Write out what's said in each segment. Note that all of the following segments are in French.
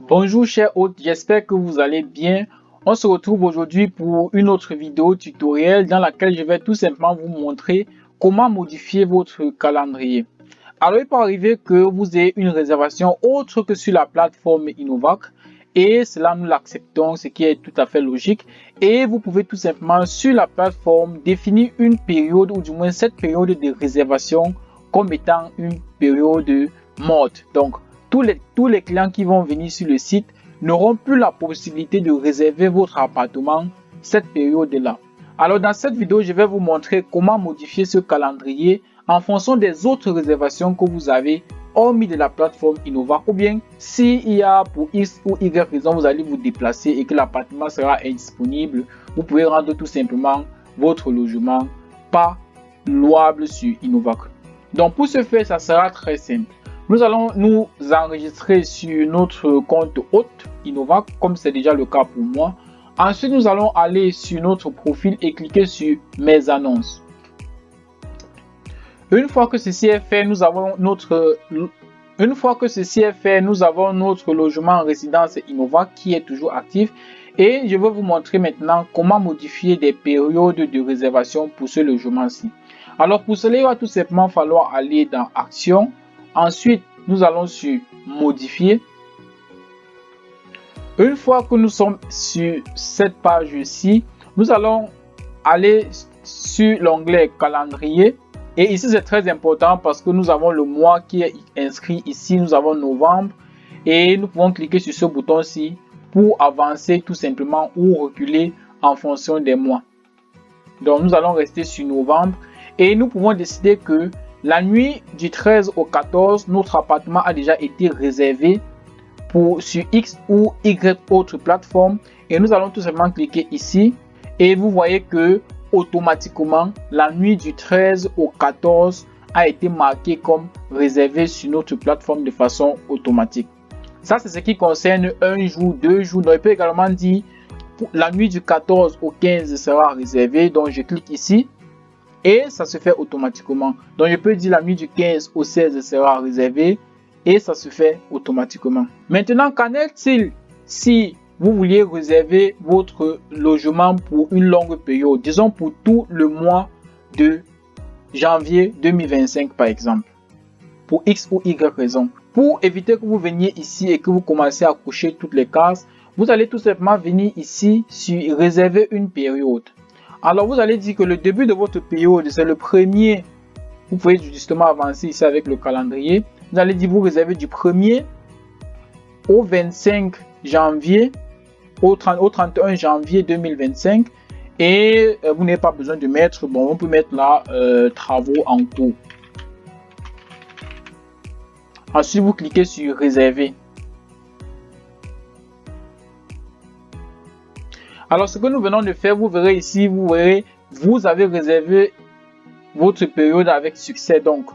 Bonjour chers hôtes, j'espère que vous allez bien. On se retrouve aujourd'hui pour une autre vidéo tutoriel dans laquelle je vais tout simplement vous montrer comment modifier votre calendrier. Alors il peut arriver que vous ayez une réservation autre que sur la plateforme Innovac et cela nous l'acceptons, ce qui est tout à fait logique. Et vous pouvez tout simplement sur la plateforme définir une période ou du moins cette période de réservation comme étant une période morte. Donc tous les clients qui vont venir sur le site n'auront plus la possibilité de réserver votre appartement cette période-là. Alors dans cette vidéo, je vais vous montrer comment modifier ce calendrier en fonction des autres réservations que vous avez hormis de la plateforme Innovac, ou bien s'il y a pour X ou Y raison vous allez vous déplacer et que l'appartement sera indisponible, vous pouvez rendre tout simplement votre logement pas louable sur Innovac. Donc pour ce faire, ça sera très simple. Nous allons nous enregistrer sur notre compte hôte Innovac, comme c'est déjà le cas pour moi. Ensuite, nous allons aller sur notre profil et cliquer sur mes annonces. Une fois que ceci est fait, nous avons notre logement en résidence Innovac qui est toujours actif. Et je vais vous montrer maintenant comment modifier des périodes de réservation pour ce logement-ci. Alors pour cela, il va tout simplement falloir aller dans Action. Ensuite, nous allons sur Modifier. Une fois que nous sommes sur cette page-ci, nous allons aller sur l'onglet Calendrier. Et ici, c'est très important parce que nous avons le mois qui est inscrit ici. Nous avons novembre. Et nous pouvons cliquer sur ce bouton-ci pour avancer tout simplement ou reculer en fonction des mois. Donc, nous allons rester sur novembre. Et nous pouvons décider que la nuit du 13 au 14, notre appartement a déjà été réservé sur X ou Y autre plateforme. Et nous allons tout simplement cliquer ici. Et vous voyez que automatiquement, la nuit du 13 au 14 a été marquée comme réservée sur notre plateforme de façon automatique. Ça, c'est ce qui concerne un jour, 2 jours. Donc, il peut également dire la nuit du 14 au 15 sera réservée. Donc, je clique ici. Et ça se fait automatiquement. Donc, je peux dire la nuit du 15 au 16 sera réservée. Et ça se fait automatiquement. Maintenant, qu'en est-il si vous vouliez réserver votre logement pour une longue période, disons pour tout le mois de janvier 2025 par exemple, pour X ou Y raison. Pour éviter que vous veniez ici et que vous commencez à cocher toutes les cases, vous allez tout simplement venir ici sur réserver une période. Alors vous allez dire que le début de votre période, c'est le 1er, vous pouvez justement avancer ici avec le calendrier. Vous allez dire vous réservez du 1er au 25 janvier, au 31 janvier 2025. Et vous n'avez pas besoin de mettre, bon, on peut mettre là travaux en cours. Ensuite, vous cliquez sur réserver. Alors, ce que nous venons de faire, vous verrez ici, vous avez réservé votre période avec succès. Donc,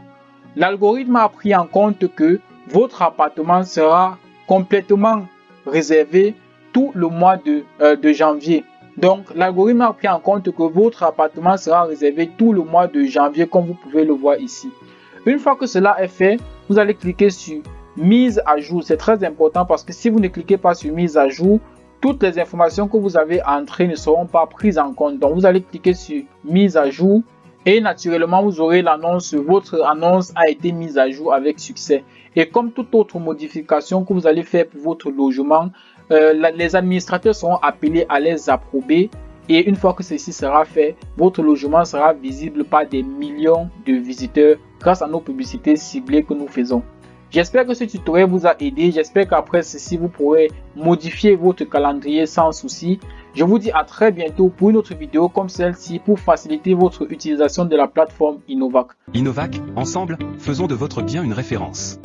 l'algorithme a pris en compte que votre appartement sera complètement réservé tout le mois de janvier. Donc, l'algorithme a pris en compte que votre appartement sera réservé tout le mois de janvier, comme vous pouvez le voir ici. Une fois que cela est fait, vous allez cliquer sur mise à jour. C'est très important parce que si vous ne cliquez pas sur mise à jour, toutes les informations que vous avez entrées ne seront pas prises en compte. Donc, vous allez cliquer sur mise à jour et naturellement, vous aurez l'annonce. Votre annonce a été mise à jour avec succès. Et comme toute autre modification que vous allez faire pour votre logement, les administrateurs seront appelés à les approuver. Et une fois que ceci sera fait, votre logement sera visible par des millions de visiteurs grâce à nos publicités ciblées que nous faisons. J'espère que ce tutoriel vous a aidé. J'espère qu'après ceci, vous pourrez modifier votre calendrier sans souci. Je vous dis à très bientôt pour une autre vidéo comme celle-ci pour faciliter votre utilisation de la plateforme Innovac. Innovac, ensemble, faisons de votre bien une référence.